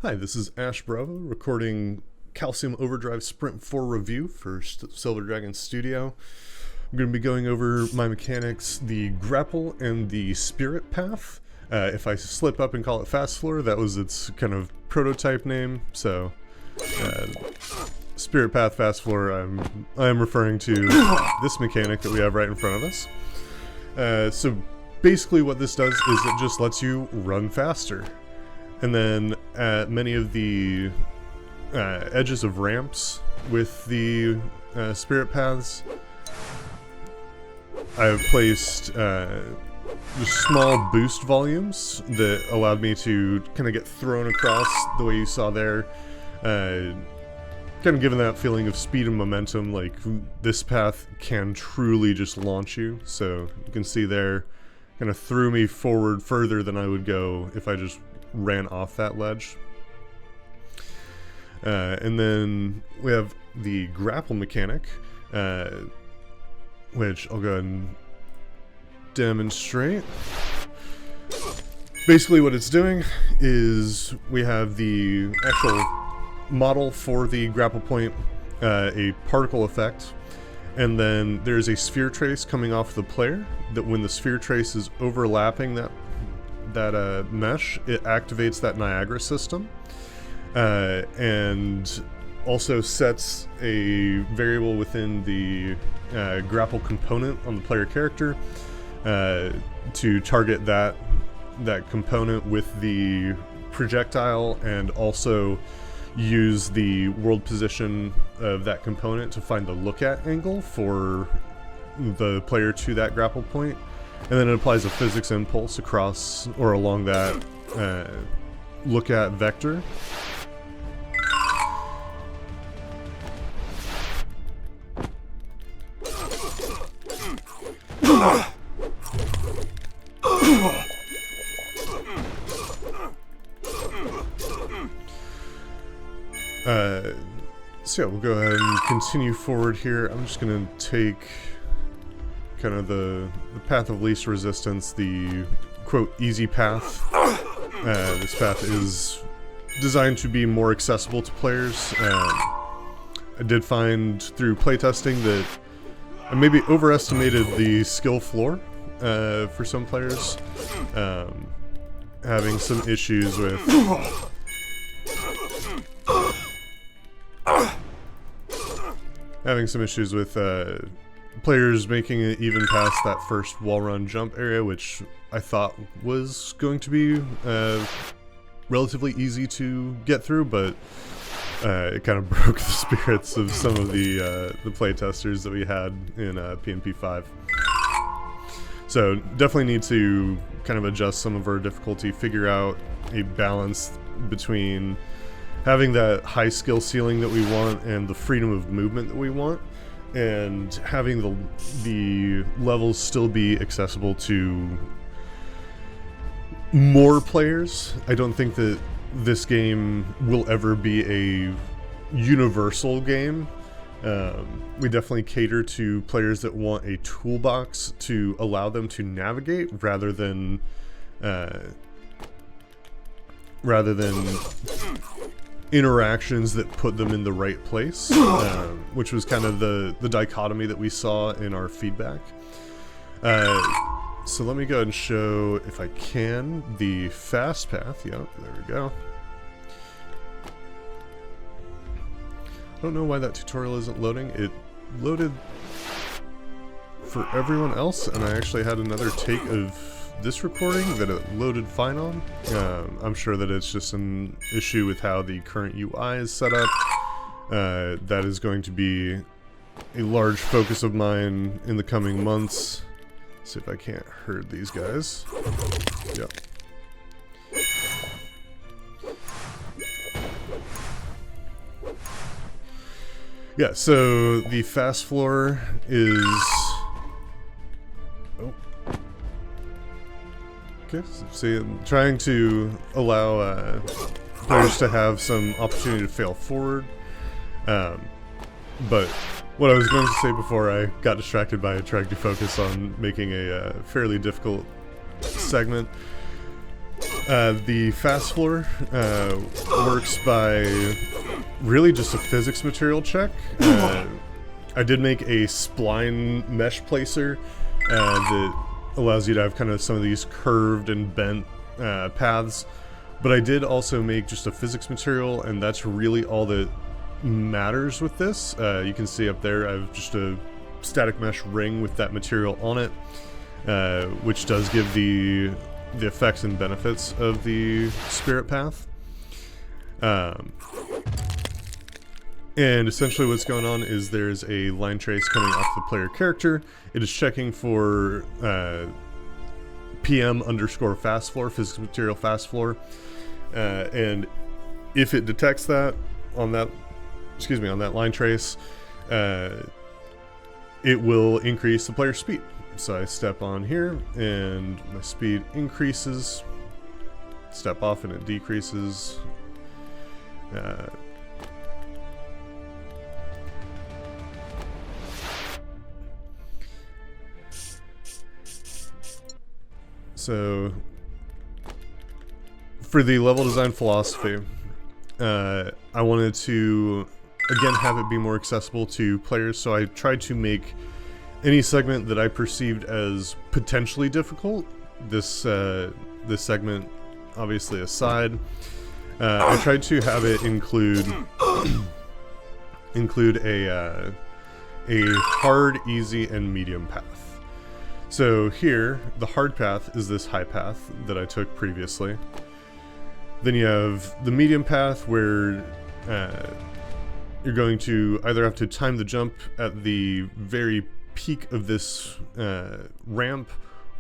Hi, this is Ash Bravo recording Calcium Overdrive Sprint 4 review for Silver Dragon Studio. I'm going to be going over my mechanics, the grapple and the spirit path. If I slip up and call it Fast Floor, that was its kind of prototype name. So, Spirit Path, Fast Floor, I am referring to this mechanic that we have right in front of us. So basically what this does is it just lets you run faster. And then at many of the edges of ramps with the spirit paths, I've placed just small boost volumes that allowed me to kind of get thrown across the way you saw there. Kind of giving that feeling of speed and momentum, like this path can truly just launch you. So you can see there, kind of threw me forward further than I would go if I just ran off that ledge. And then we have the grapple mechanic, which I'll go ahead and demonstrate. Basically what it's doing is we have the actual model for the grapple point, a particle effect, and then there's a sphere trace coming off the player that when the sphere trace is overlapping that mesh, it activates that Niagara system, and also sets a variable within the grapple component on the player character to target that component with the projectile, and also use the world position of that component to find the look at angle for the player to that grapple point. And then it applies a physics impulse across or along that look at vector. So yeah, we'll go ahead and continue forward here. I'm just going to take kind of the path of least resistance, the quote easy path. This path is designed to be more accessible to players. I did find through playtesting that I maybe overestimated the skill floor for some players, having some issues with players making it even past that first wall run jump area, which I thought was going to be relatively easy to get through, but it kind of broke the spirits of some of the playtesters that we had in PNP 5. So definitely need to kind of adjust some of our difficulty, figure out a balance between having that high skill ceiling that we want and the freedom of movement that we want, and having the levels still be accessible to more players. I don't think that this game will ever be a universal game. We definitely cater to players that want a toolbox to allow them to navigate rather than interactions that put them in the right place, which was kind of the dichotomy that we saw in our feedback. So let me go ahead and show, if I can, the fast path. Yep, there we go. I don't know why that tutorial isn't loading. It loaded for everyone else, and I actually had another take of this recording that it loaded fine on. I'm sure that it's just an issue with how the current UI is set up. That is going to be a large focus of mine in the coming months. Let's see if I can't herd these guys. Yep. Yeah, so the fast floor is... Okay, so see, I'm trying to allow players to have some opportunity to fail forward. But what I was going to say before I got distracted by trying to focus on making a fairly difficult segment The fast floor works by really just a physics material check. I did make a spline mesh placer that allows you to have kind of some of these curved and bent paths, but I did also make just a physics material, and that's really all that matters with this. You can see up there I have just a static mesh ring with that material on it, which does give the effects and benefits of the spirit path. And essentially what's going on is there's a line trace coming off the player character. It is checking for PM underscore fast floor, physics material fast floor, and if it detects that on that, on that line trace, it will increase the player's speed. So I step on here and my speed increases, step off and it decreases. So for the level design philosophy, I wanted to again have it be more accessible to players, so I tried to make any segment that I perceived as potentially difficult, this segment obviously aside, I tried to have it include a hard, easy, and medium path. So here, the hard path is this high path that I took previously. Then you have the medium path where you're going to either have to time the jump at the very peak of this ramp,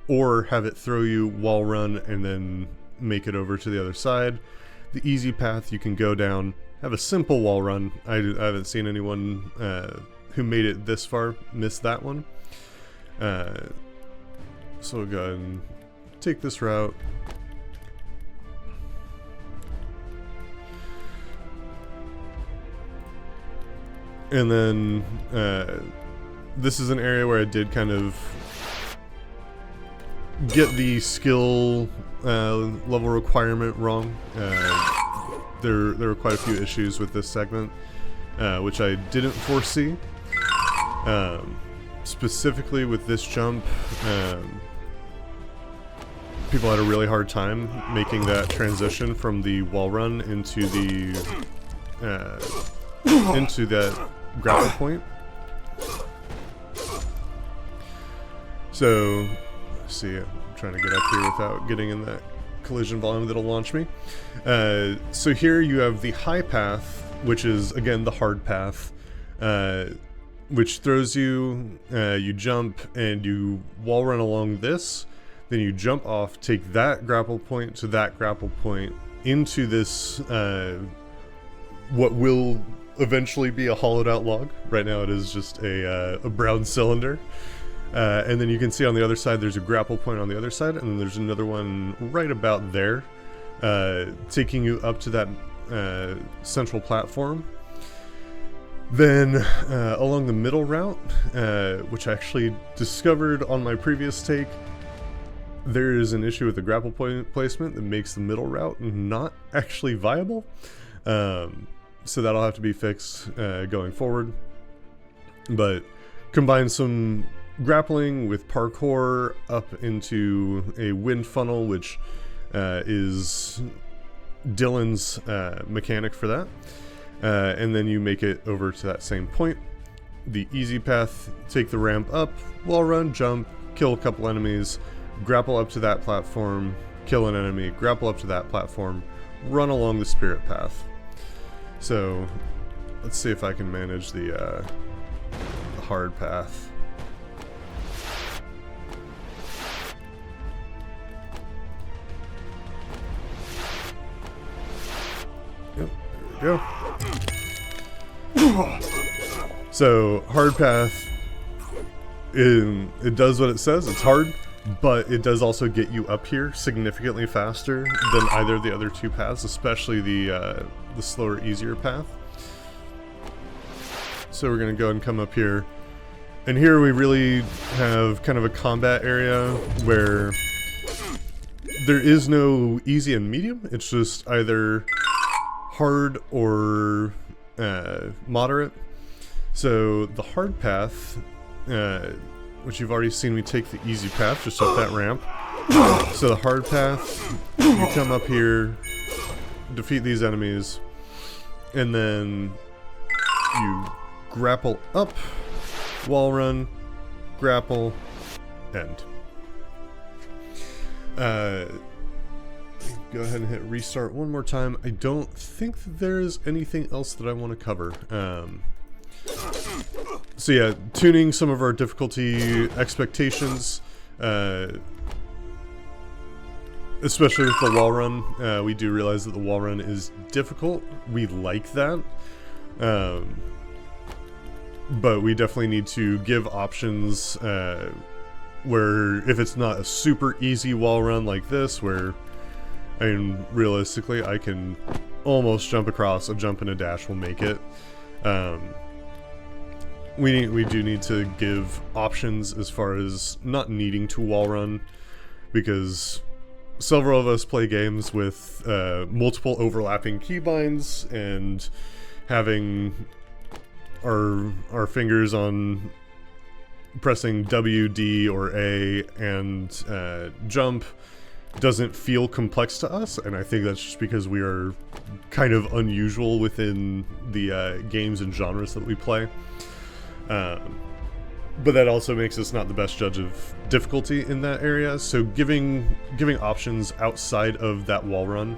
or have it throw you, wall run, and then make it over to the other side. The easy path, you can go down, have a simple wall run. I haven't seen anyone who made it this far miss that one. So we'll go ahead and take this route. And then this is an area where I did kind of get the skill level requirement wrong. There were quite a few issues with this segment, which I didn't foresee. Specifically with this jump, people had a really hard time making that transition from the wall run into the into that grapple point. So, let's see, I'm trying to get up here without getting in that collision volume that'll launch me. So here you have the high path, which is again the hard path, which throws you, you jump and you wall run along this, then you jump off, take that grapple point to that grapple point into this, what will eventually be a hollowed out log. Right now it is just a brown cylinder. And then you can see on the other side there's a grapple point on the other side, and then there's another one right about there, taking you up to that central platform. Then along the middle route, which I actually discovered on my previous take, there is an issue with the grapple point placement that makes the middle route not actually viable. So that'll have to be fixed going forward. But combine some grappling with parkour up into a wind funnel, which is Dylan's mechanic for that. And then you make it over to that same point. The easy path, take the ramp up, wall run, jump, kill a couple enemies, grapple up to that platform, kill an enemy, grapple up to that platform, run along the spirit path. So let's see if I can manage the hard path. Yep, there we go. So hard path, it does what it says. It's hard, but it does also get you up here significantly faster than either of the other two paths, especially the slower, easier path. So we're gonna go and come up here, and here we really have kind of a combat area where there is no easy and medium. It's just either hard or moderate. So the hard path, which you've already seen me take the easy path just up that ramp. So the hard path, you come up here, defeat these enemies, and then you grapple up, wall run, grapple, end. Go ahead and hit restart one more time. I don't think that there's anything else that I want to cover. So yeah, tuning some of our difficulty expectations, especially with the wall run. We do realize that the wall run is difficult. We like that. But we definitely need to give options where if it's not a super easy wall run like this, where, I mean, realistically, I can almost jump across. A jump and a dash will make it. We do need to give options as far as not needing to wall run, because several of us play games with multiple overlapping keybinds, and having our fingers on pressing W, D, or A and jump doesn't feel complex to us, and I think that's just because we are kind of unusual within the games and genres that we play. But that also makes us not the best judge of difficulty in that area, so giving options outside of that wall run,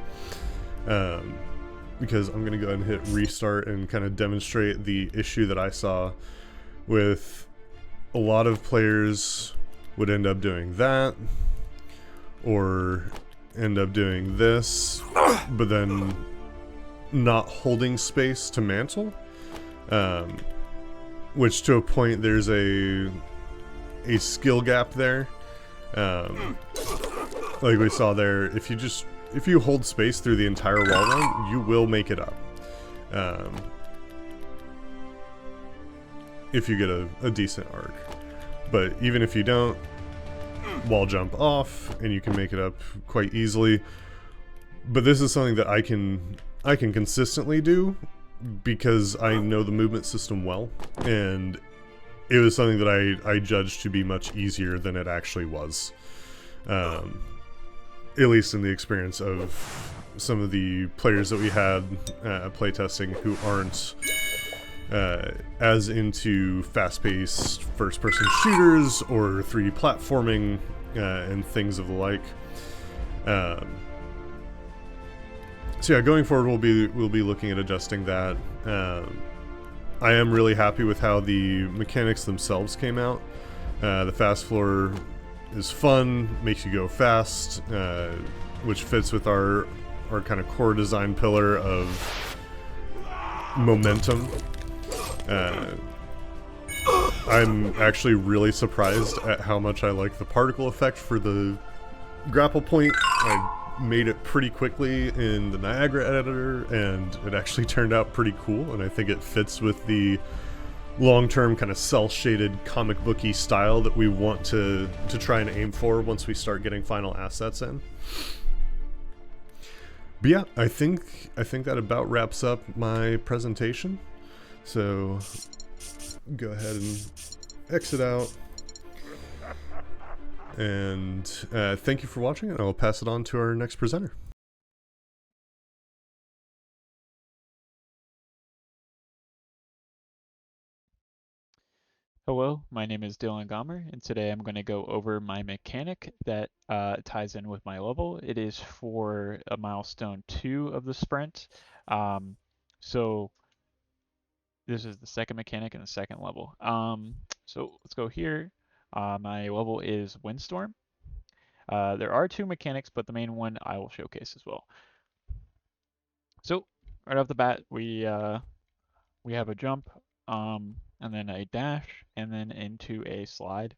because I'm going to go ahead and hit restart and kind of demonstrate the issue that I saw with a lot of players would end up doing that, or end up doing this, but then not holding space to mantle, which to a point there's a skill gap there. Like we saw there, if you hold space through the entire wall run, you will make it up. If you get a decent arc. But even if you don't, wall jump off and you can make it up quite easily. But this is something that I can consistently do because I know the movement system well, and it was something that I judged to be much easier than it actually was. At least in the experience of some of the players that we had playtesting who aren't as into fast-paced first-person shooters or 3D platforming and things of the like. So yeah, going forward we'll be looking at adjusting that. I am really happy with how the mechanics themselves came out. The fast floor is fun, makes you go fast, which fits with our kind of core design pillar of momentum. I'm actually really surprised at how much I like the particle effect for the grapple point. I made it pretty quickly in the Niagara editor, and it actually turned out pretty cool, and I think it fits with the long-term kind of cel-shaded comic booky style that we want to try and aim for once we start getting final assets in. But yeah, I think that about wraps up my presentation. So go ahead and exit out. And thank you for watching, and I'll pass it on to our next presenter. Hello, my name is Dylan Gomer, and today I'm going to go over my mechanic that ties in with my level. It is for a milestone 2 of the sprint. So this is the second mechanic in the second level. So let's go here. My level is Windstorm. There are 2 mechanics, but the main one I will showcase as well. So right off the bat, we have a jump, and then a dash, and then into a slide.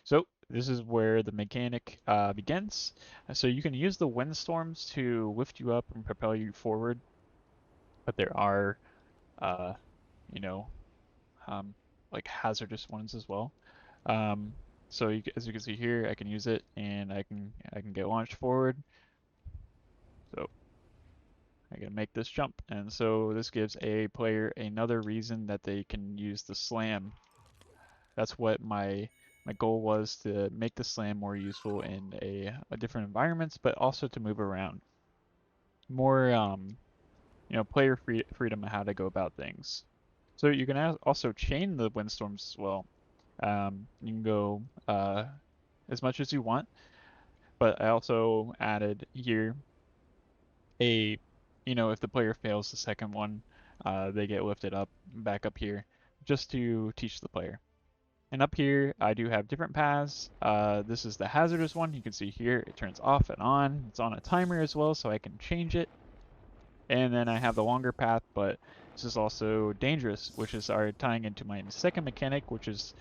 So this is where the mechanic begins. So you can use the windstorms to lift you up and propel you forward, but there are, you know, like hazardous ones as well. Um, So as you can see here, I can use it and I can get launched forward. So I can make this jump, and so this gives a player another reason that they can use the slam. That's what my goal was, to make the slam more useful in a different environments, but also to move around. More player freedom of how to go about things. So you can also chain the windstorms as well. You can go as much as you want, but I also added here a, if the player fails the second one, they get lifted up back up here just to teach the player. And up here, I do have different paths. This is the hazardous one. You can see here, it turns off and on. It's on a timer as well, so I can change it. And then I have the longer path, but this is also dangerous, which is tying into my second mechanic, which is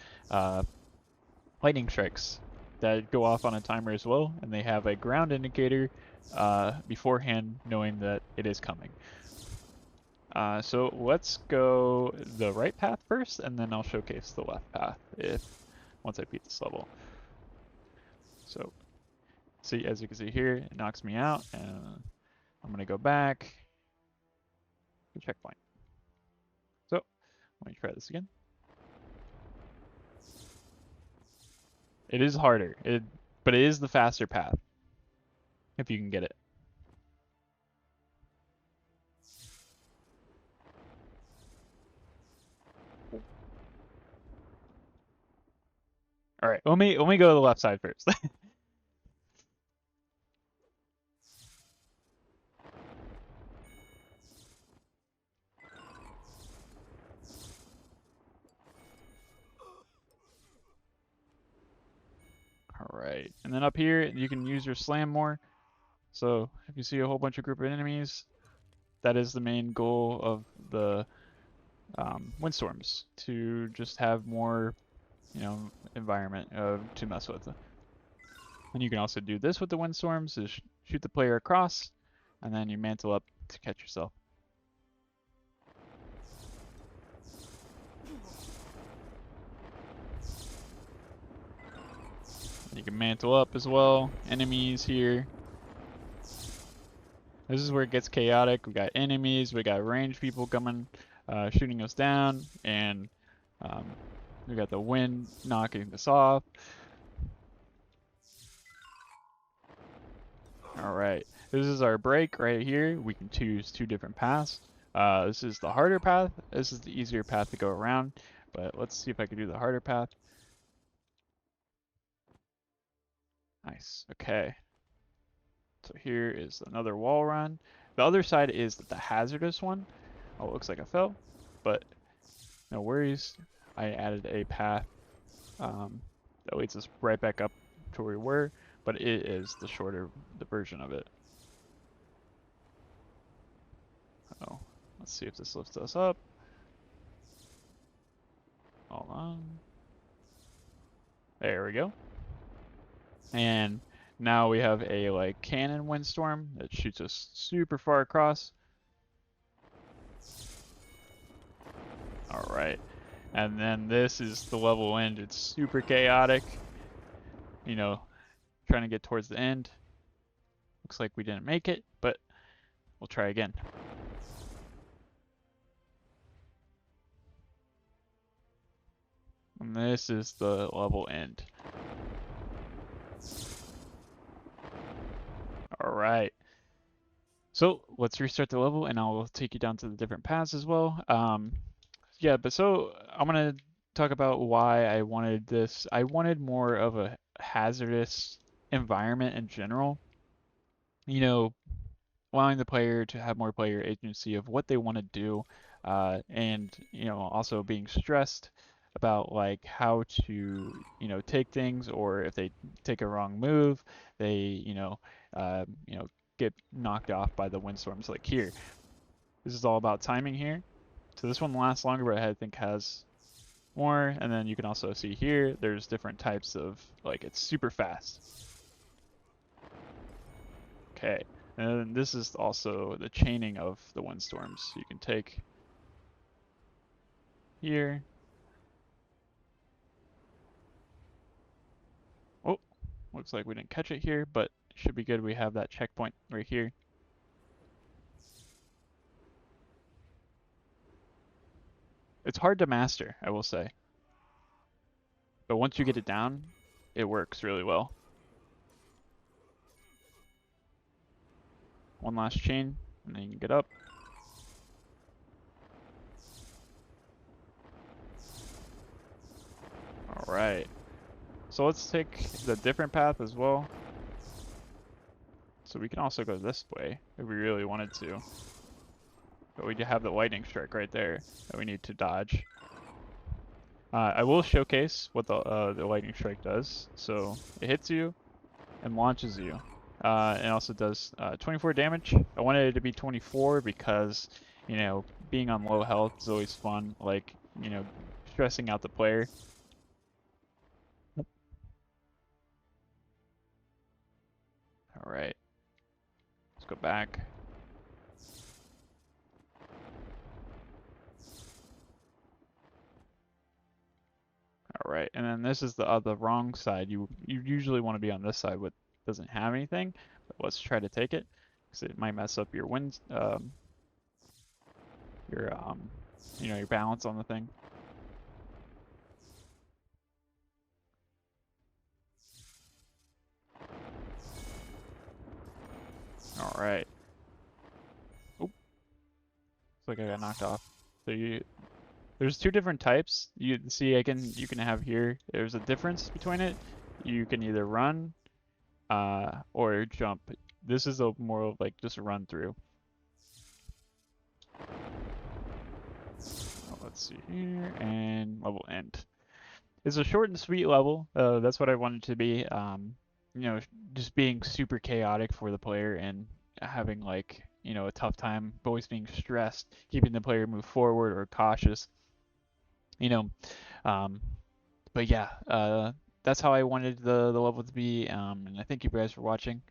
lightning strikes that go off on a timer as well, and they have a ground indicator beforehand, knowing that it is coming. So let's go the right path first, and then I'll showcase the left path once I beat this level. So, see, as you can see here, it knocks me out, and I'm gonna go back to checkpoint. So, let me try this again. It is harder, but it is the faster path, if you can get it. All right, let me go to the left side first. All right, and then up here, you can use your slam more. So if you see a whole bunch of group of enemies, that is the main goal of the windstorms, to just have more, environment to mess with. And you can also do this with the windstorms, is shoot the player across, and then you mantle up to catch yourself. You can mantle up as well. Enemies here. This is where it gets chaotic. We got enemies, we got ranged people coming, shooting us down, and we got the wind knocking us off. All right, this is our break right here. We can choose two different paths. This is the harder path. This is the easier path to go around, but let's see if I can do the harder path. Nice, okay. So here is another wall run. The other side is the hazardous one. Oh, it looks like I fell, but no worries. I added a path that leads us right back up to where we were, but it is the version of it. Oh, let's see if this lifts us up. Hold on. There we go. And now we have a cannon windstorm that shoots us super far across. All right. And then this is the level end. It's super chaotic. Trying to get towards the end. Looks like we didn't make it, but we'll try again. And this is the level end. All right. So let's restart the level, and I'll take you down to the different paths as well. Yeah, but so I'm gonna talk about why I wanted this. I wanted more of a hazardous environment in general. Allowing the player to have more player agency of what they want to do, and also being stressed about how to take things, or if they take a wrong move, they get knocked off by the windstorms like here. This is all about timing here. So this one lasts longer, but I think has more. And then you can also see here, there's different types of, it's super fast. Okay. And this is also the chaining of the windstorms. You can take here. Looks like we didn't catch it here, but it should be good. We have that checkpoint right here. It's hard to master, I will say. But once you get it down, it works really well. One last chain, and then you can get up. Alright. So let's take the different path as well. So we can also go this way if we really wanted to. But we do have the lightning strike right there that we need to dodge. I will showcase what the lightning strike does. So it hits you and launches you. It also does 24 damage. I wanted it to be 24 because, you know, being on low health is always fun. Like, you know, stressing out the player. All right. Let's go back. All right, and then this is the wrong side. You usually want to be on this side, what doesn't have anything. But let's try to take it, because it might mess up your your you know, your balance on the thing. All right. Oop. Looks like I got knocked off. So there's two different types. You see, you can have here. There's a difference between it. You can either run, or jump. This is a more of like just a run through. Let's see here, and level end. It's a short and sweet level. That's what I wanted to be. You know, just being super chaotic for the player and having like, you know, a tough time, always being stressed, keeping the player move forward or cautious. You know, um, but yeah, that's how I wanted the level to be. And I thank you guys for watching.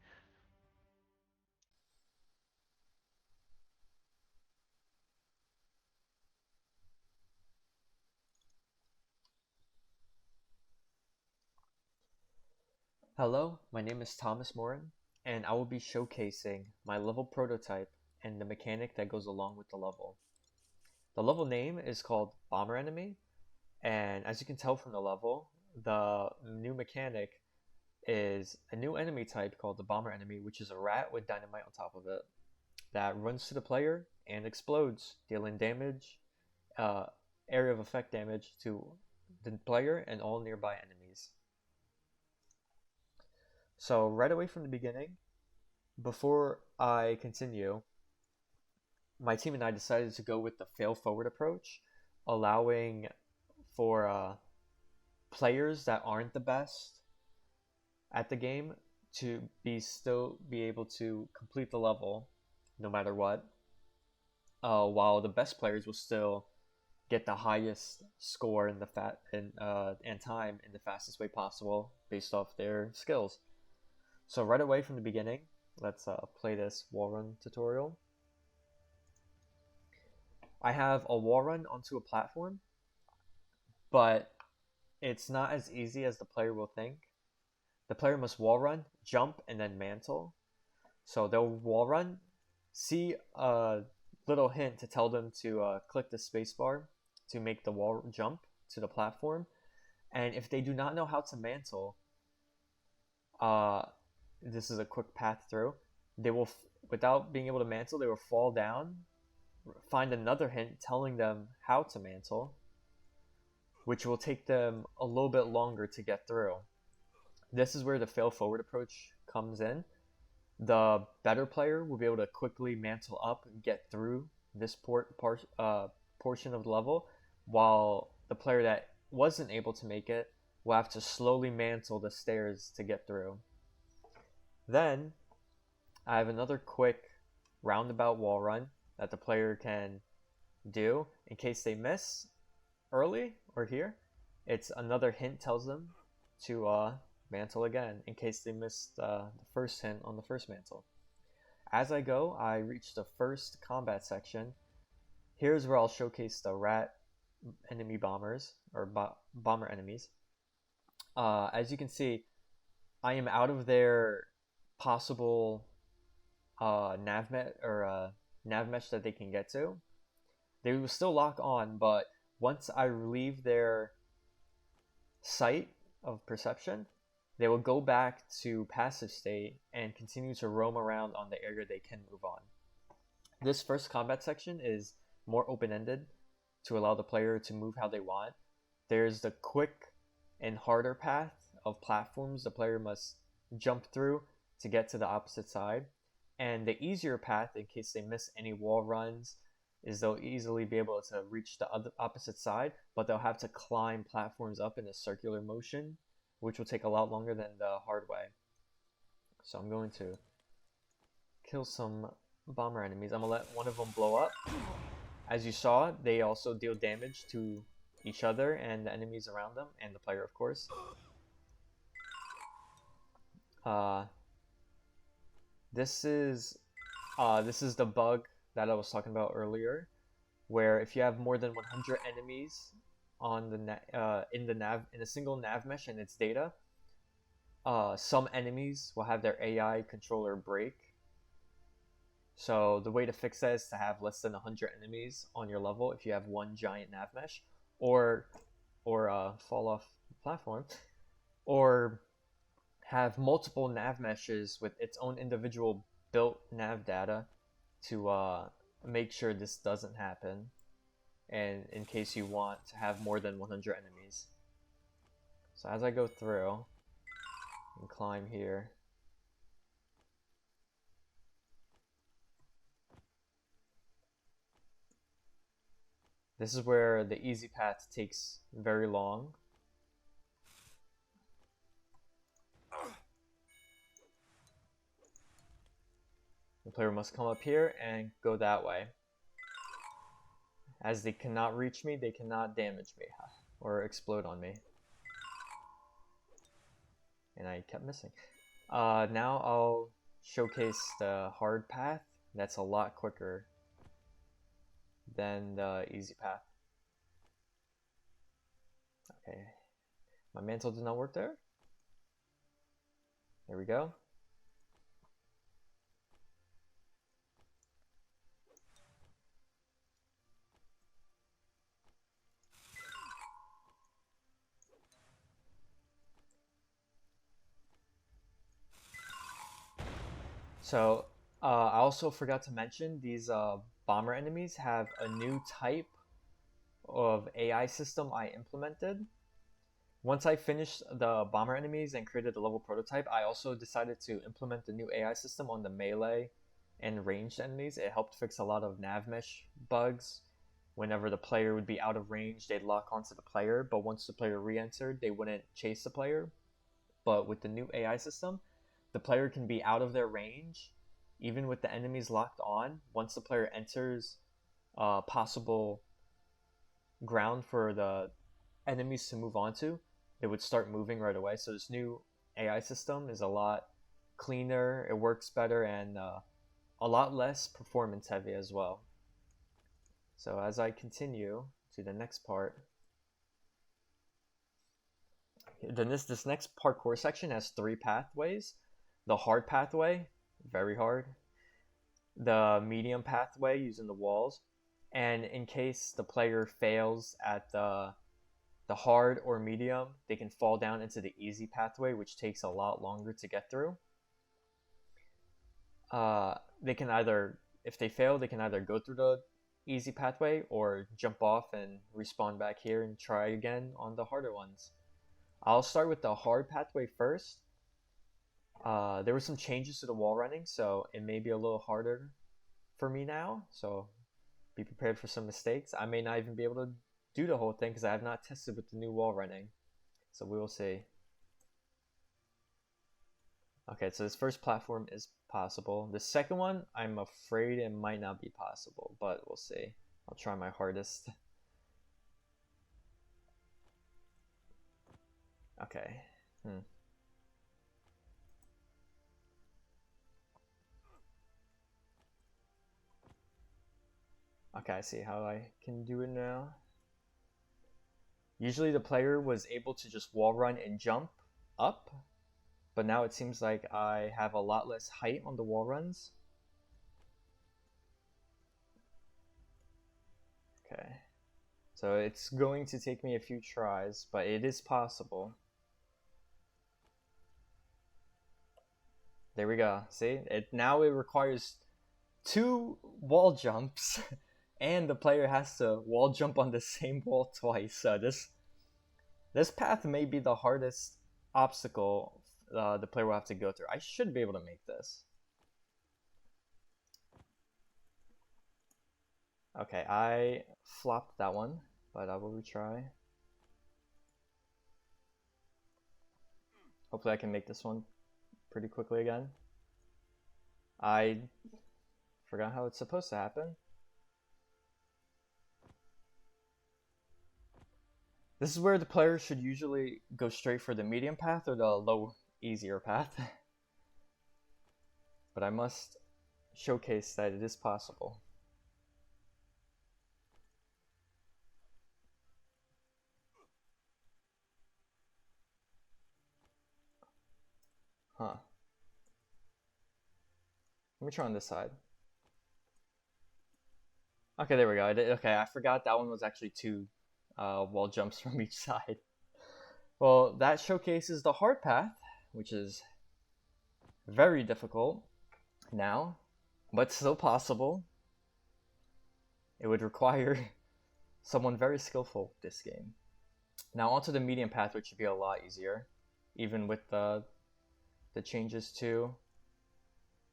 Hello, my name is Thomas Morin, and I will be showcasing my level prototype and the mechanic that goes along with the level. The level name is called Bomber Enemy, and as you can tell from the level, the new mechanic is a new enemy type called the Bomber Enemy, which is a rat with dynamite on top of it that runs to the player and explodes, dealing damage, uh, area of effect damage to the player and all nearby enemies. So right away from the beginning, before I continue, my team and I decided to go with the fail forward approach, allowing for players that aren't the best at the game to still be able to complete the level no matter what, while the best players will still get the highest score in and time in the fastest way possible based off their skills. So right away from the beginning, let's play this wall run tutorial. I have a wall run onto a platform, but it's not as easy as the player will think. The player must wall run, jump, and then mantle. So they'll wall run, see a little hint to tell them to click the spacebar to make the wall jump to the platform. And if they do not know how to mantle, this is a quick path through. They will, without being able to mantle, they will fall down, find another hint telling them how to mantle, which will take them a little bit longer to get through. This is where the fail forward approach comes in. The better player will be able to quickly mantle up and get through this portion of the level, while the player that wasn't able to make it will have to slowly mantle the stairs to get through. Then I have another quick roundabout wall run that the player can do in case they miss early or here. It's another hint tells them to mantle again in case they missed the first hint on the first mantle. As I go, I reach the first combat section. Here's where I'll showcase the rat enemy bombers, or bomber enemies. As you can see, I am out of their possible nav mesh that they can get to. They will still lock on, but once I leave their sight of perception, they will go back to passive state and continue to roam around on the area they can move on. This first combat section is more open-ended to allow the player to move how they want. There's the quick and harder path of platforms the player must jump through to get to the opposite side. And the easier path, in case they miss any wall runs, is they'll easily be able to reach the opposite side, but they'll have to climb platforms up in a circular motion, which will take a lot longer than the hard way. So I'm going to kill some bomber enemies. I'm going to let one of them blow up. As you saw, they also deal damage to each other and the enemies around them, and the player, of course. This is the bug that I was talking about earlier, where if you have more than 100 enemies on the in a single nav mesh and its data, some enemies will have their AI controller break. So the way to fix that is to have less than 100 enemies on your level if you have one giant nav mesh, or fall off the platform, or have multiple nav meshes with its own individual built nav data to make sure this doesn't happen, and in case you want to have more than 100 enemies. So as I go through and climb here, this is where the easy path takes very long. The player must come up here and go that way. As they cannot reach me, they cannot damage me or explode on me. And I kept missing. Now I'll showcase the hard path. That's a lot quicker than the easy path. Okay, my mantle did not work there. There we go. So I also forgot to mention these bomber enemies have a new type of AI system I implemented. Once I finished the bomber enemies and created the level prototype, I also decided to implement the new AI system on the melee and ranged enemies. It helped fix a lot of nav mesh bugs. Whenever the player would be out of range, they'd lock onto the player, but once the player re-entered, they wouldn't chase the player. But with the new AI system, the player can be out of their range, even with the enemies locked on. Once the player enters possible ground for the enemies to move onto, they would start moving right away. So this new AI system is a lot cleaner, it works better, and a lot less performance heavy as well. So as I continue to the next part, then this next parkour section has 3 pathways. The hard pathway, very hard. The medium pathway using the walls. And in case the player fails at the hard or medium, they can fall down into the easy pathway, which takes a lot longer to get through. They can either, if they fail, they can either go through the easy pathway or jump off and respawn back here and try again on the harder ones. I'll start with the hard pathway first. There were some changes to the wall running, so it may be a little harder for me now, so be prepared for some mistakes. I may not even be able to do the whole thing because I have not tested with the new wall running, so we will see. Okay, so this first platform is possible. The second one, I'm afraid it might not be possible, but we'll see. I'll try my hardest. Okay. Okay, I see how I can do it now. Usually the player was able to just wall run and jump up, but now it seems like I have a lot less height on the wall runs. Okay, so it's going to take me a few tries, but it is possible. There we go. See, now it requires 2 wall jumps, and the player has to wall jump on the same wall twice. So this path may be the hardest obstacle the player will have to go through. I should be able to make this. Okay, I flopped that one, but I will retry. Hopefully I can make this one pretty quickly again. I forgot how it's supposed to happen. This is where the player should usually go straight for the medium path or the low, easier path. But I must showcase that it is possible. Huh. Let me try on this side. Okay, there we go. Okay, I forgot that one was actually 2 wall jumps from each side. Well, that showcases the hard path, which is very difficult now, but still possible. It would require someone very skillful this game. Now onto the medium path, which should be a lot easier, even with the changes to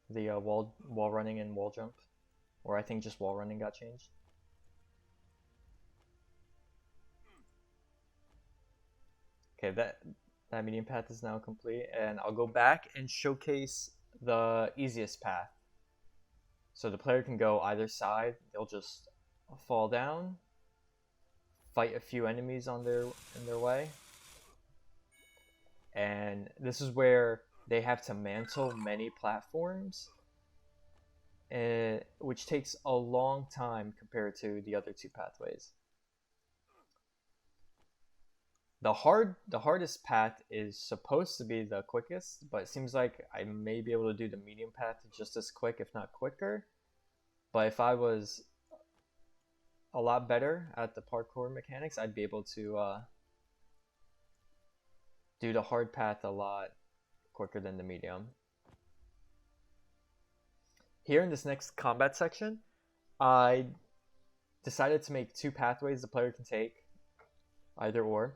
the wall running and wall jump, or I think just wall running got changed. Okay, that medium path is now complete, and I'll go back and showcase the easiest path. So the player can go either side. They'll just fall down, fight a few enemies in their way, and this is where they have to mantle many platforms, which takes a long time compared to the other 2 pathways. The hardest path is supposed to be the quickest, but it seems like I may be able to do the medium path just as quick, if not quicker. But if I was a lot better at the parkour mechanics, I'd be able to do the hard path a lot quicker than the medium. Here in this next combat section, I decided to make 2 pathways the player can take, either or.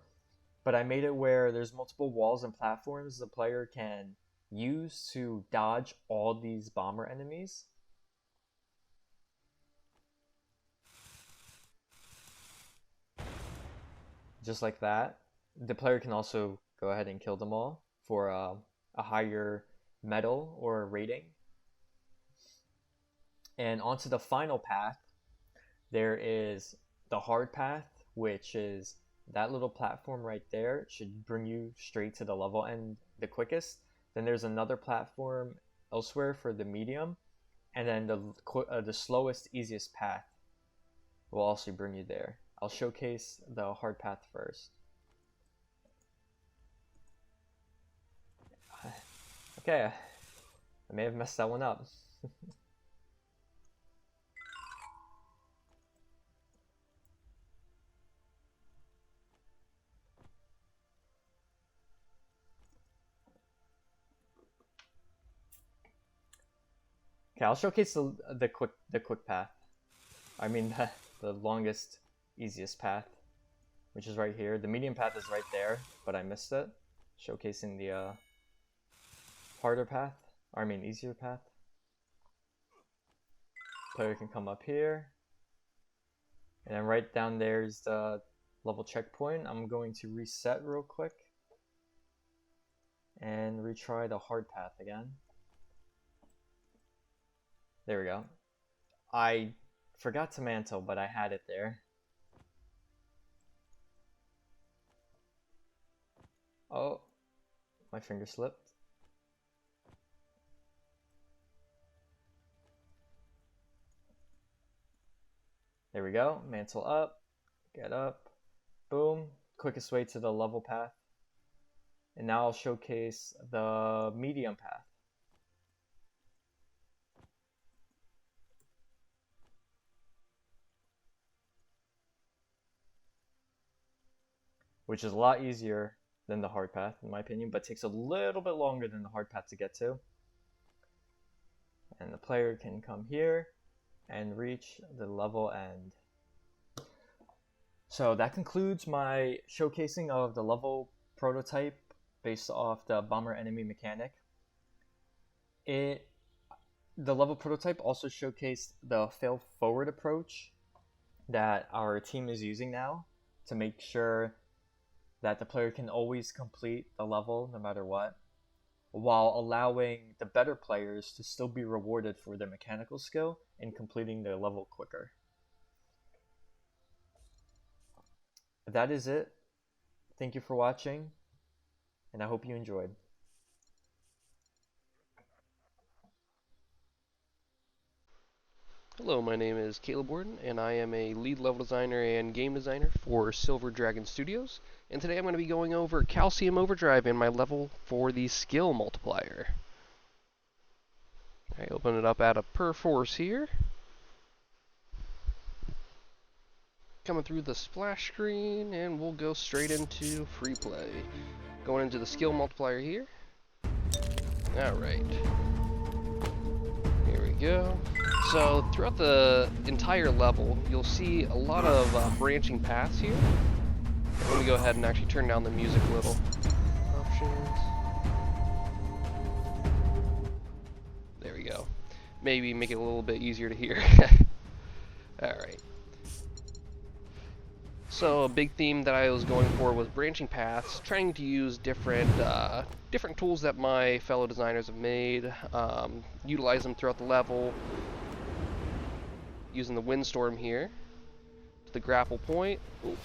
But I made it where there's multiple walls and platforms the player can use to dodge all these bomber enemies. Just like that. The player can also go ahead and kill them all for a higher medal or rating. And onto the final path, there is the hard path, which is that little platform right there. Should bring you straight to the level end the quickest. Then there's another platform elsewhere for the medium, and then the slowest, easiest path will also bring you there. I'll showcase the hard path first. Okay, I may have messed that one up. Okay, I'll showcase the quick path. I mean the longest, easiest path, which is right here. The medium path is right there, but I missed it. Showcasing the harder path, or I mean easier path. Player can come up here, and then right down there's the level checkpoint. I'm going to reset real quick and retry the hard path again. There we go. I forgot to mantle, but I had it there. Oh, my finger slipped. There we go. Mantle up, get up, boom. Quickest way to the level path. And now I'll showcase the medium path. Which is a lot easier than the hard path, in my opinion, but takes a little bit longer than the hard path to get to. And the player can come here and reach the level end. So that concludes my showcasing of the level prototype based off the bomber enemy mechanic. The level prototype also showcased the fail forward approach that our team is using now to make sure that the player can always complete the level no matter what, while allowing the better players to still be rewarded for their mechanical skill in completing their level quicker. That is it. Thank you for watching, and I hope you enjoyed. Hello, my name is Caleb Warden, and I am a lead level designer and game designer for Silver Dragon Studios. And today I'm going to be going over Calcium Overdrive and my level for the skill multiplier. I open it up at a Perforce here. Coming through the splash screen, and we'll go straight into free play. Going into the skill multiplier here. Alright. Here we go. So throughout the entire level, you'll see a lot of branching paths here. Let me go ahead and actually turn down the music a little. Options. There we go. Maybe make it a little bit easier to hear. Alright. So a big theme that I was going for was branching paths, trying to use different tools that my fellow designers have made, utilize them throughout the level, using the windstorm here to the grapple point. Ooh.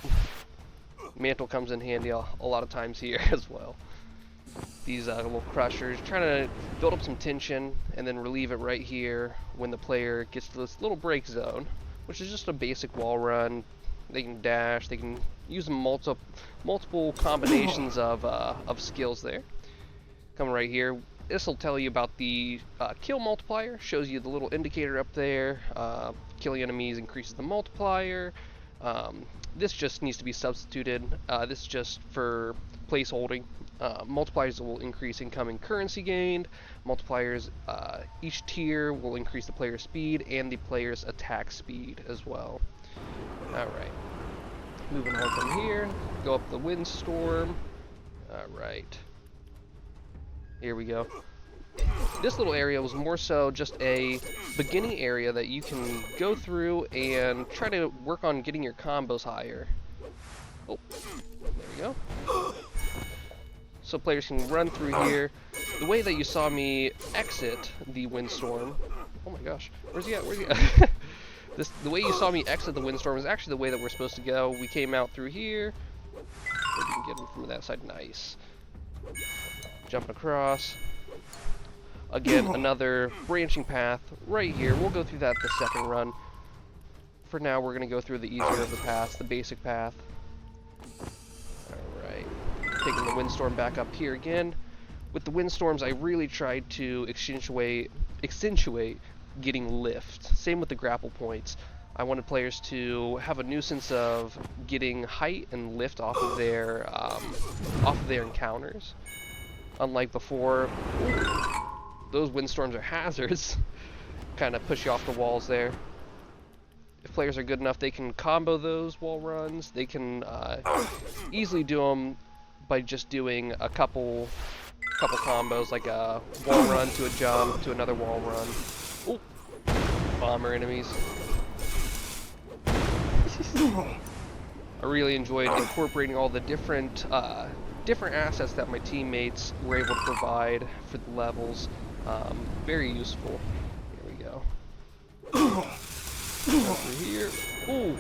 Mantle comes in handy a lot of times here as well. These little crushers, trying to build up some tension and then relieve it right here when the player gets to this little break zone, which is just a basic wall run. They can dash, they can use multiple combinations of skills there. Coming right here, this will tell you about the kill multiplier, shows you the little indicator up there. Killing enemies increases the multiplier. This just needs to be substituted. This is just for place holding. Multipliers will increase incoming currency gained. Multipliers, each tier will increase the player's speed and the player's attack speed as well. Alright. Moving on from here, go up the windstorm. Alright. Here we go. This little area was more so just a beginning area that you can go through and try to work on getting your combos higher. Oh, there we go. So players can run through here. The way that you saw me exit the windstorm... Oh my gosh, where's he at? Where's he at? The way you saw me exit the windstorm is actually the way that we're supposed to go. We came out through here. We can get him from that side. Nice. Jumping across. Again, another branching path right here. We'll go through that the second run. For now, we're going to go through the easier of the paths, the basic path. Alright. Taking the windstorm back up here again. With the windstorms, I really tried to accentuate getting lift. Same with the grapple points. I wanted players to have a nuisance of getting height and lift off of their encounters. Unlike before, those windstorms are hazards. Kind of push you off the walls there. If players are good enough, they can combo those wall runs. They can easily do them by just doing a couple combos, like a wall run to a jump to another wall run. Ooh. Bomber enemies. I really enjoyed incorporating all the different assets that my teammates were able to provide for the levels. Very useful. Here we go. Over here. Ooh.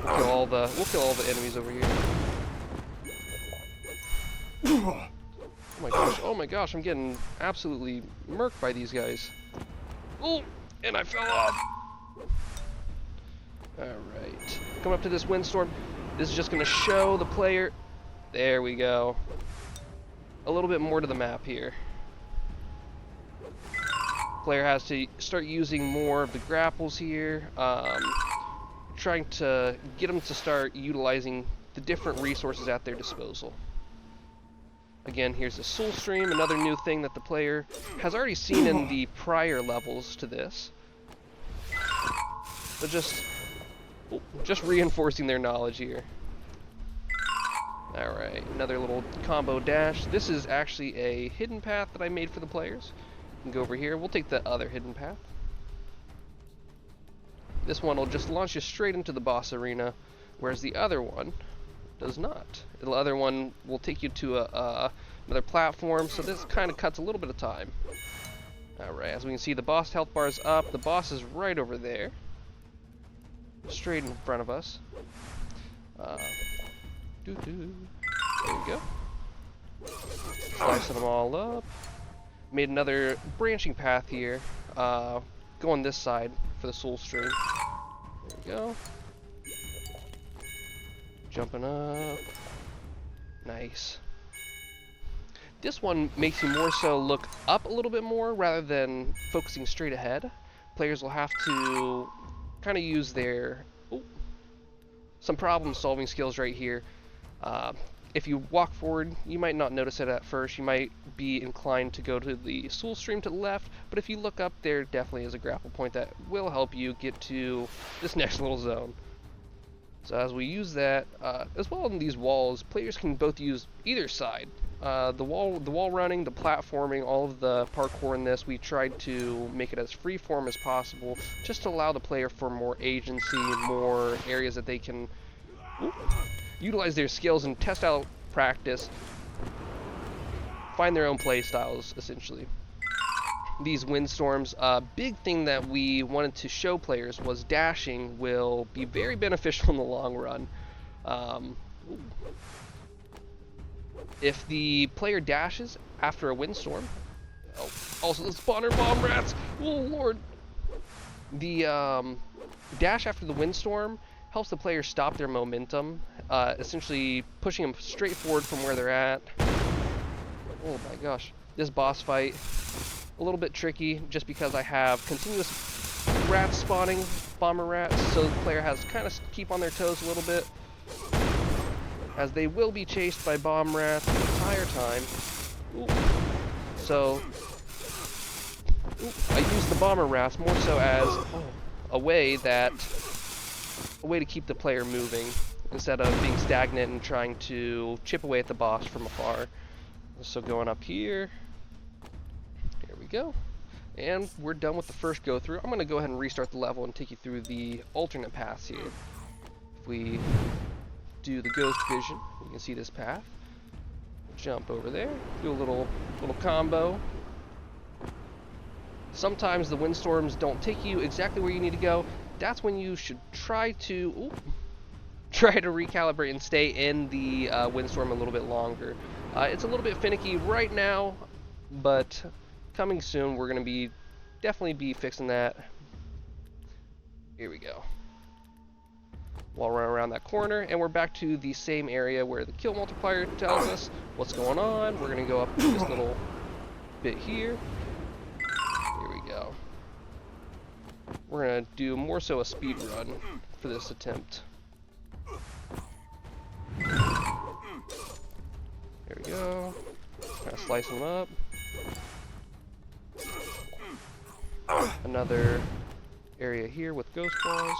We'll kill all the enemies over here. Oh my gosh, I'm getting absolutely murked by these guys. Ooh, and I fell off. Alright. Come up to this windstorm. This is just going to show the player. There we go. a little bit more to the map here. Player has to start using more of the grapples here, trying to get them to start utilizing the different resources at their disposal. Again, here's the Soul Stream, another new thing that the player has already seen in the prior levels to this. But just reinforcing their knowledge here. Alright, another little combo dash. This is actually a hidden path that I made for the players. You can go over here. We'll take the other hidden path. This one will just launch you straight into the boss arena, whereas the other one does not. The other one will take you to another platform, so this kind of cuts a little bit of time. Alright, as we can see, the boss health bar is up. The boss is right over there. Straight in front of us. There we go. Slicing them all up. Made another branching path here. Going this side for the Soul Stream. There we go. Jumping up. Nice. This one makes you more so look up a little bit more rather than focusing straight ahead. Players will have to kind of use their some problem solving skills right here. If you walk forward, you might not notice it at first. You might be inclined to go to the Soul Stream to the left, but if you look up, there definitely is a grapple point that will help you get to this next little zone. So as we use that, as well in these walls, players can both use either side. The wall running, the platforming, all of the parkour in this, we tried to make it as freeform as possible, just to allow the player for more agency, more areas that they can utilize their skills and test out practice, find their own play styles, essentially. These windstorms, a big thing that we wanted to show players was dashing will be very beneficial in the long run. If the player dashes after a windstorm, also the spawner bomb rats, oh lord. The dash after the windstorm helps the player stop their momentum, essentially pushing them straight forward from where they're at. Oh my gosh, this boss fight, a little bit tricky just because I have continuous rats spawning, bomber rats, so the player has to kind of keep on their toes a little bit, as they will be chased by bomb rats the entire time. Ooh. So, I use the bomber rats more so as a way to keep the player moving instead of being stagnant and trying to chip away at the boss from afar. So going up here, there we go, and we're done with the first go through. I'm going to go ahead and restart the level and take you through the alternate paths here. If we do the ghost vision, you can see this path. Jump over there, do a little combo. Sometimes the windstorms don't take you exactly where you need to go. That's when you should try to recalibrate and stay in the windstorm a little bit longer. It's a little bit finicky right now, but coming soon we're going to definitely be fixing that. Here we go. We'll run around that corner, and we're back to the same area where the kill multiplier tells us what's going on. We're going to go up this little bit here. Here we go. We're going to do more so a speed run for this attempt. There we go. Kind of slice them up. Another area here with ghost balls.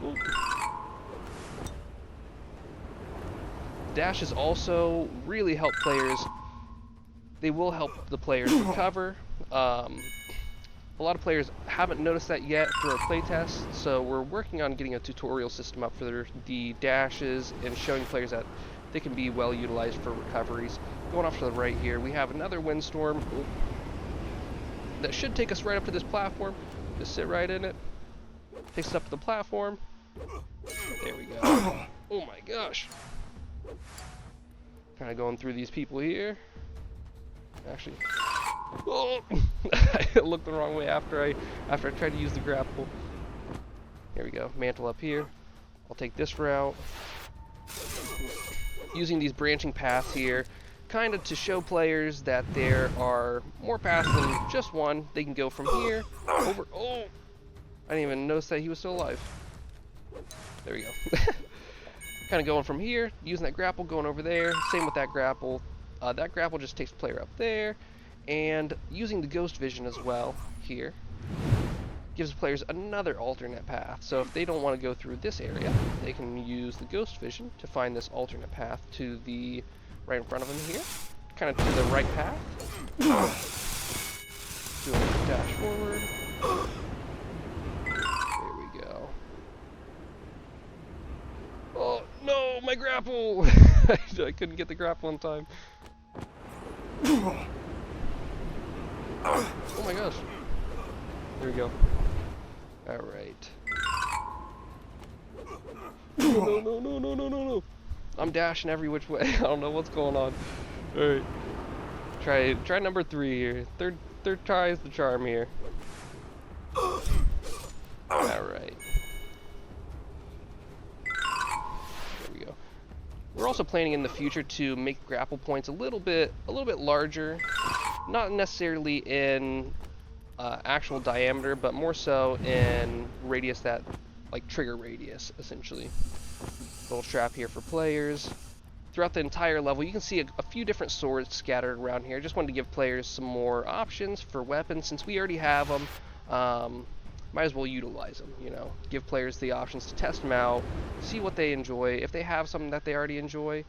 Ooh. Dashes also really help players. They will help the players recover. A lot of players haven't noticed that yet through our playtest, so we're working on getting a tutorial system up for the dashes and showing players that they can be well utilized for recoveries. Going off to the right here, we have another windstorm that should take us right up to this platform. Just sit right in it. Takes us up to the platform. There we go. Oh my gosh. Kind of going through these people here. Actually, oh, I looked the wrong way after I tried to use the grapple. Here we go. Mantle up here. I'll take this route. using these branching paths here, kind of to show players that there are more paths than just one. They can go from here over. Oh, I didn't even notice that he was still alive. There we go. Kind of going from here, using that grapple, going over there. Same with that grapple. That grapple just takes the player up there, and using the ghost vision as well here gives players another alternate path. So if they don't want to go through this area, they can use the ghost vision to find this alternate path to the right in front of them here, kind of to the right path. Do a dash forward. There we go. Oh no, my grapple! I couldn't get the grapple in time. Oh my gosh. There we go. Alright. No, no, no, no, no, no, no. I'm dashing every which way. I don't know what's going on. Alright. Try number 3 here. Third try is the charm here. Alright. There we go. We're also planning in the future to make grapple points a little bit larger. Not necessarily in actual diameter, but more so in radius, that like trigger radius essentially. Little trap here for players. Throughout the entire level you can see a few different swords scattered around here. Just wanted to give players some more options for weapons since we already have them. Might as well utilize them, you know, give players the options to test them out, see what they enjoy. If they have something that they already enjoy,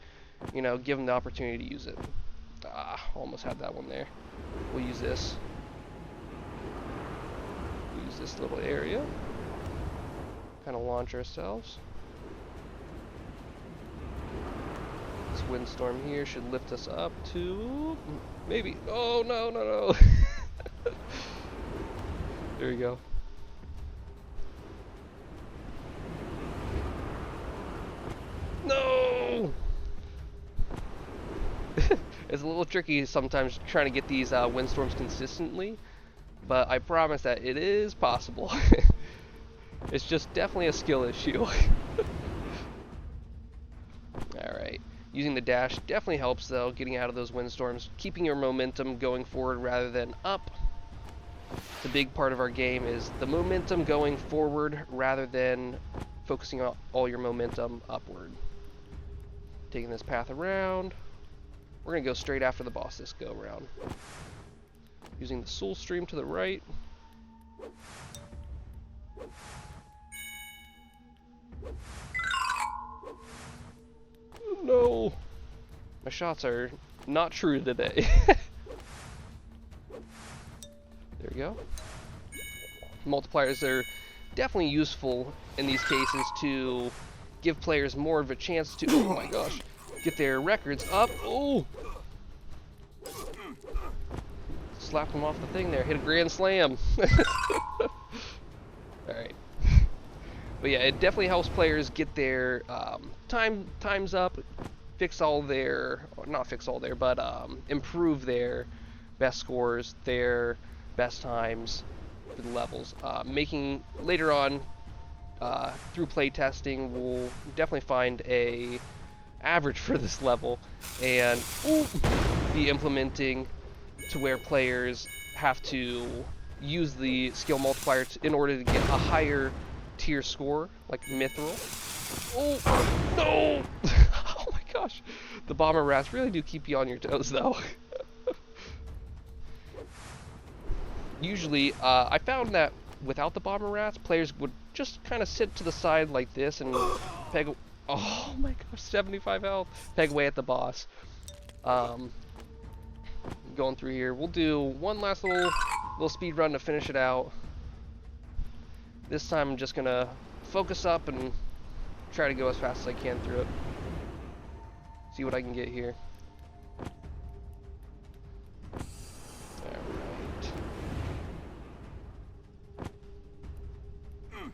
you know, give them the opportunity to use it. Almost had that one there. We'll use this. Use this little area. Kind of launch ourselves. This windstorm here should lift us up to maybe. Oh no, no, no. There we go. No. It's a little tricky sometimes trying to get these windstorms consistently, but I promise that it is possible. It's just definitely a skill issue. Alright, using the dash definitely helps though, getting out of those windstorms, keeping your momentum going forward rather than up. The big part of our game is the momentum going forward rather than focusing on all your momentum upward. Taking this path around. We're going to go straight after the boss this go around. Using the soul stream to the right. No! My shots are not true today. There we go. Multipliers are definitely useful in these cases to give players more of a chance to, oh my gosh, get their records up. Oh! Slapped them off the thing there. Hit a grand slam. Alright. But yeah, it definitely helps players get their times up, fix all their, or not fix all their, but improve their best scores, their best times for the levels. Making later on through play testing, we'll definitely find a average for this level and be implementing to where players have to use the skill multiplier in order to get a higher tier score, like mithril. Oh no! Oh my gosh, the bomber rats really do keep you on your toes though. Usually, I found that without the bomber rats, players would just kind of sit to the side like this and peg. Oh my gosh, 75 health. Peg away at the boss. Going through here, we'll do one last little speed run to finish it out. This time, I'm just gonna focus up and try to go as fast as I can through it. See what I can get here.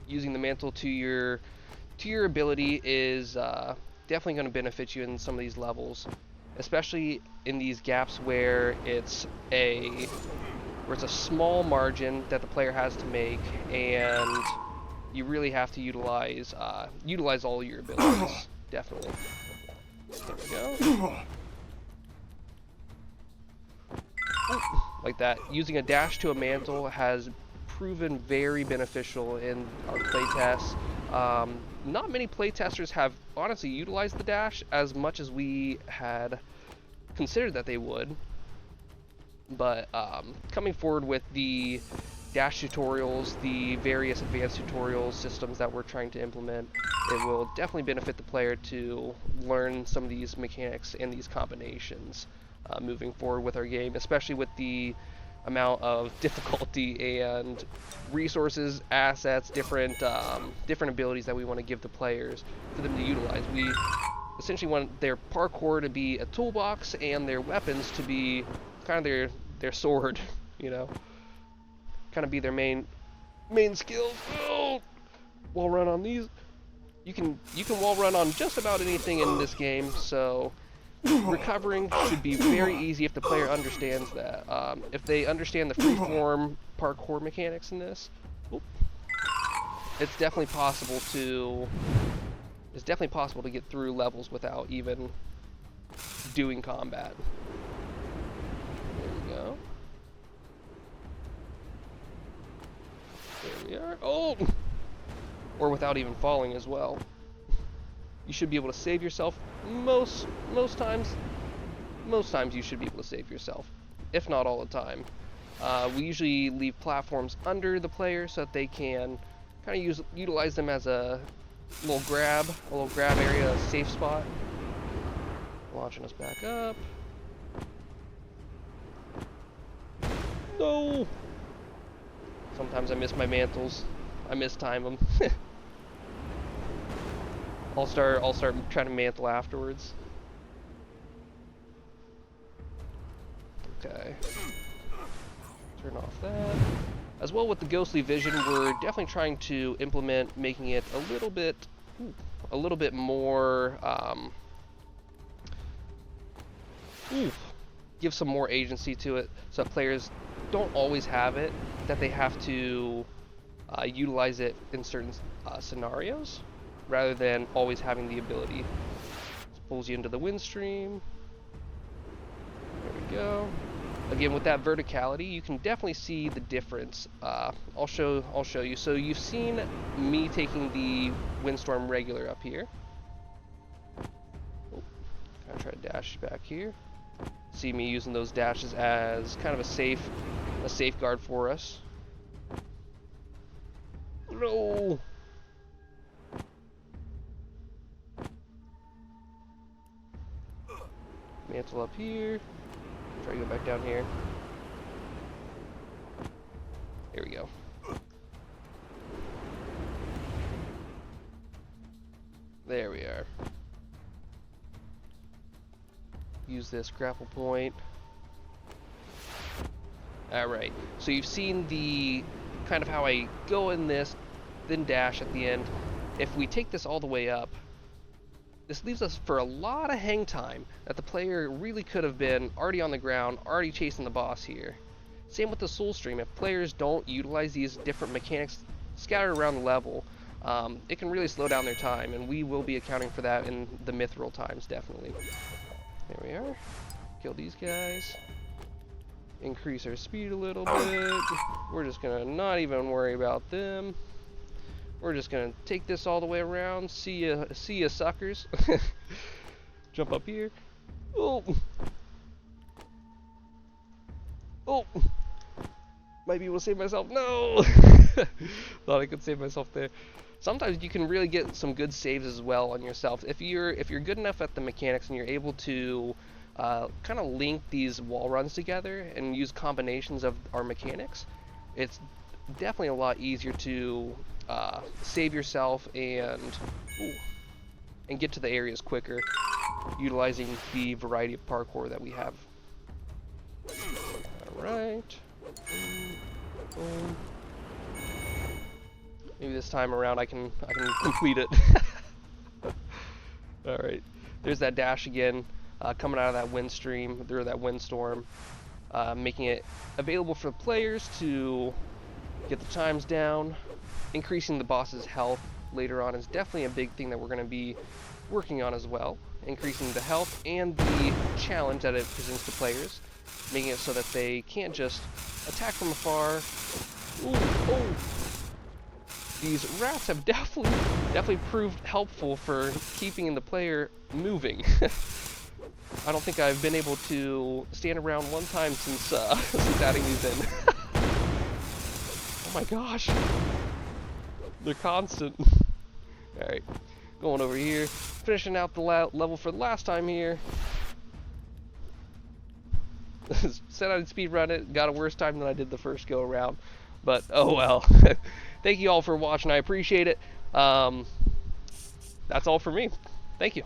Using the mantle to your ability is definitely going to benefit you in some of these levels, especially in these gaps where it's a small margin that the player has to make, and you really have to utilize all your abilities. Definitely. There we go. Like that. Using a dash to a mantle has proven very beneficial in our playtests. Not many playtesters have honestly utilized the dash as much as we had considered that they would. But coming forward with the dash tutorials, the various advanced tutorial systems that we're trying to implement, it will definitely benefit the player to learn some of these mechanics and these combinations moving forward with our game, especially with the amount of difficulty and resources, assets, different abilities that we want to give the players for them to utilize. We essentially want their parkour to be a toolbox and their weapons to be kind of their sword, you know, kind of be their main skills. Oh! Wall run on these. You can wall run on just about anything in this game, so recovering should be very easy if the player understands that. If they understand the freeform parkour mechanics in this, it's definitely possible to get through levels without even doing combat. There we go. There we are. Oh! Or without even falling as well. You should be able to save yourself most times. Most times you should be able to save yourself, if not all the time. We usually leave platforms under the player so that they can kind of utilize them as a little grab area, a safe spot. Launching us back up. No! Sometimes I miss my mantles. I mistime them. I'll start trying to mantle afterwards. Okay. Turn off that. As well with the ghostly vision, we're definitely trying to implement making it a little bit more give some more agency to it, so that players don't always have it, that they have to utilize it in certain scenarios, rather than always having the ability. This pulls you into the wind stream. There we go. Again, with that verticality, you can definitely see the difference. I'll show you. So you've seen me taking the windstorm regular up here. Oh, gonna try to dash back here. See me using those dashes as kind of a safeguard for us. No. Mantle up here. Try to go back down here. Here we go. There we are. Use this grapple point. Alright, so you've seen the kind of how I go in this, then dash at the end. If we take this all the way up, this leaves us for a lot of hang time that the player really could have been already on the ground, already chasing the boss here. Same with the soul stream. If players don't utilize these different mechanics scattered around the level, it can really slow down their time, and we will be accounting for that in the mithril times, definitely. There we are. Kill these guys. Increase our speed a little bit. We're just gonna not even worry about them. We're just gonna take this all the way around. See ya, suckers. Jump up here. Oh, oh. Might be able to save myself. No. Thought I could save myself there. Sometimes you can really get some good saves as well on yourself if you're good enough at the mechanics and you're able to kind of link these wall runs together and use combinations of our mechanics. It's definitely a lot easier to save yourself and get to the areas quicker, utilizing the variety of parkour that we have. All right. Maybe this time around I can complete it. All right. There's that dash again, coming out of that wind stream through that windstorm, making it available for players to get the times down. Increasing the boss's health later on is definitely a big thing that we're going to be working on as well, increasing the health and the challenge that it presents to players, making it so that they can't just attack from afar. Ooh, oh. These rats have definitely proved helpful for keeping the player moving. I don't think I've been able to stand around one time since, since adding these in. Oh my gosh. They're constant. Alright, going over here, finishing out the level for the last time here. Said I'd speedrun it, got a worse time than I did the first go around, but oh well. Thank you all for watching, I appreciate it. That's all for me. Thank you.